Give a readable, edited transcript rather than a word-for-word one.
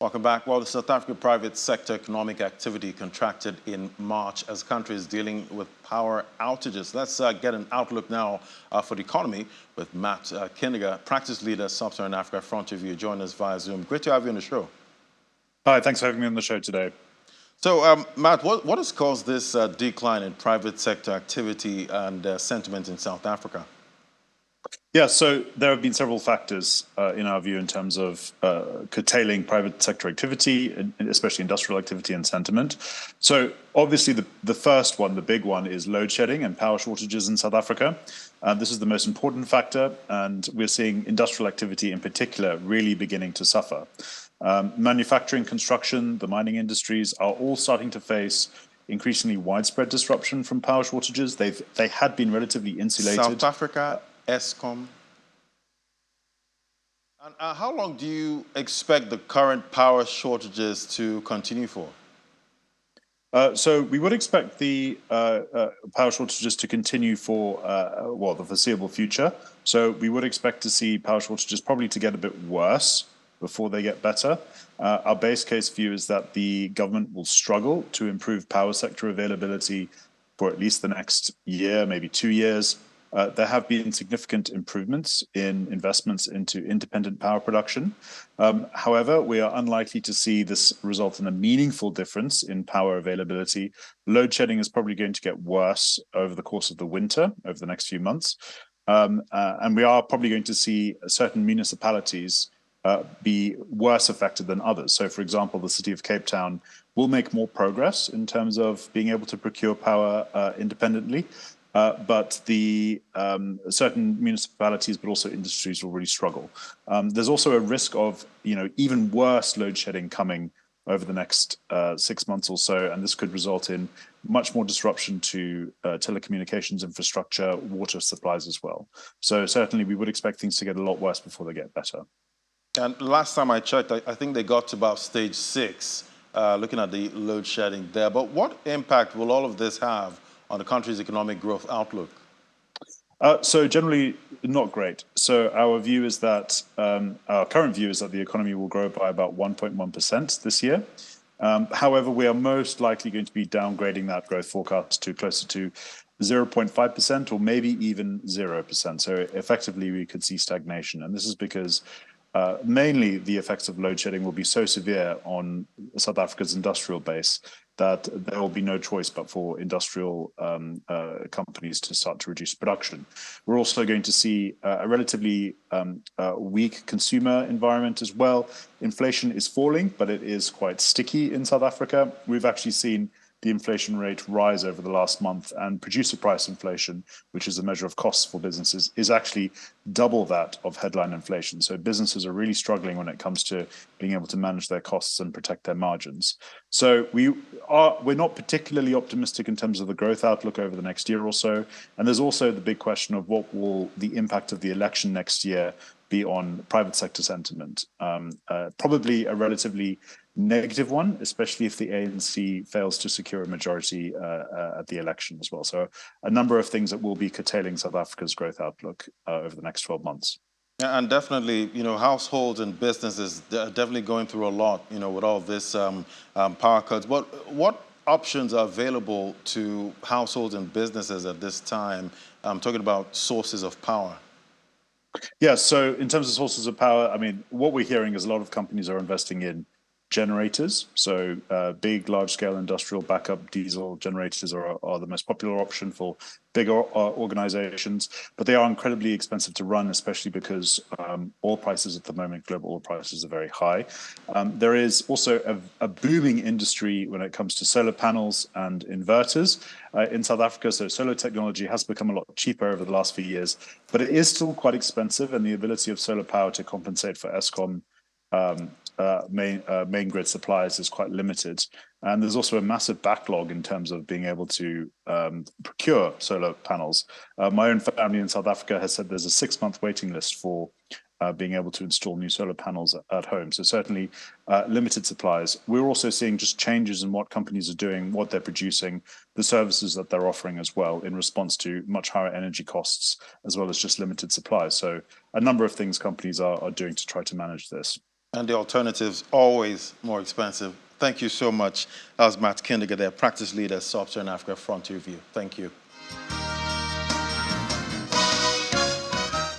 Welcome back. Well, the South African private sector economic activity contracted in March as the country is dealing with power outages. Let's get an outlook now for the economy with Matt Kindiger, practice leader, Sub-Saharan Africa Frontier View. Join us via Zoom. Great to have you on the show. Hi, thanks for having me on the show today. So, Matt, what has caused this decline in private sector activity and sentiment in South Africa? Yeah, so there have been several factors in our view in terms of curtailing private sector activity, especially industrial activity and sentiment. So obviously the first one, the big one, is load shedding and power shortages in South Africa. This is the most important factor, and we're seeing industrial activity in particular really beginning to suffer. Manufacturing, construction, the mining industries are all starting to face increasingly widespread disruption from power shortages. They had been relatively insulated. South Africa, Eskom. And how long do you expect the current power shortages to continue for? So we would expect the power shortages to continue for, the foreseeable future. So we would expect to see power shortages probably to get a bit worse before they get better. Our base case view is that the government will struggle to improve power sector availability for at least the next year, maybe 2 years. There have been significant improvements in investments into independent power production. However, we are unlikely to see this result in a meaningful difference in power availability. Load shedding is probably going to get worse over the course of the winter, over the next few months. And we are probably going to see certain municipalities be worse affected than others. So, for example, the city of Cape Town will make more progress in terms of being able to procure power independently. But the certain municipalities, but also industries, will really struggle. There's also a risk of, even worse load shedding coming over the next 6 months or so, and this could result in much more disruption to telecommunications infrastructure, water supplies as well. So certainly, we would expect things to get a lot worse before they get better. And last time I checked, I think they got to about stage 6, looking at the load shedding there. But what impact will all of this have on the country's economic growth outlook? So generally, not great. So our view is that, our current view is that the economy will grow by about 1.1% this year. However, we are most likely going to be downgrading that growth forecast to closer to 0.5% or maybe even 0%. So effectively, we could see stagnation. And this is because mainly the effects of load shedding will be so severe on South Africa's industrial base that there will be no choice but for industrial companies to start to reduce production. We're also going to see a relatively weak consumer environment as well. Inflation is falling, but it is quite sticky in South Africa. We've actually seen the inflation rate rise over the last month, and producer price inflation, which is a measure of costs for businesses, is actually double that of headline inflation. So businesses are really struggling when it comes to being able to manage their costs and protect their margins. So we're not particularly optimistic in terms of the growth outlook over the next year or so. And there's also the big question of what will the impact of the election next year be on private sector sentiment. Probably a relatively negative one, especially if the ANC fails to secure a majority at the election as well. So a number of things that will be curtailing South Africa's growth outlook over the next 12 months. Yeah, and definitely, households and businesses are definitely going through a lot, with all this power cuts. What options are available to households and businesses at this time? I'm talking about sources of power. Yeah, so in terms of sources of power, I mean, what we're hearing is a lot of companies are investing in generators. So big, large-scale industrial backup diesel generators are the most popular option for bigger organizations, but they are incredibly expensive to run, especially because oil prices at the moment, global oil prices are very high. There is also a booming industry when it comes to solar panels and inverters in South Africa. So solar technology has become a lot cheaper over the last few years, but it is still quite expensive, and the ability of solar power to compensate for Eskom main grid supplies is quite limited. And there's also a massive backlog in terms of being able to procure solar panels. My own family in South Africa has said there's a 6-month waiting list for being able to install new solar panels at home. So certainly limited supplies. We're also seeing just changes in what companies are doing, what they're producing, the services that they're offering as well in response to much higher energy costs, as well as just limited supplies. So a number of things companies are doing to try to manage this. And the alternative's always more expensive. Thank you so much. That was Matt Kindiger, their practice leader, Sub-Saharan Africa Frontier View. Thank you.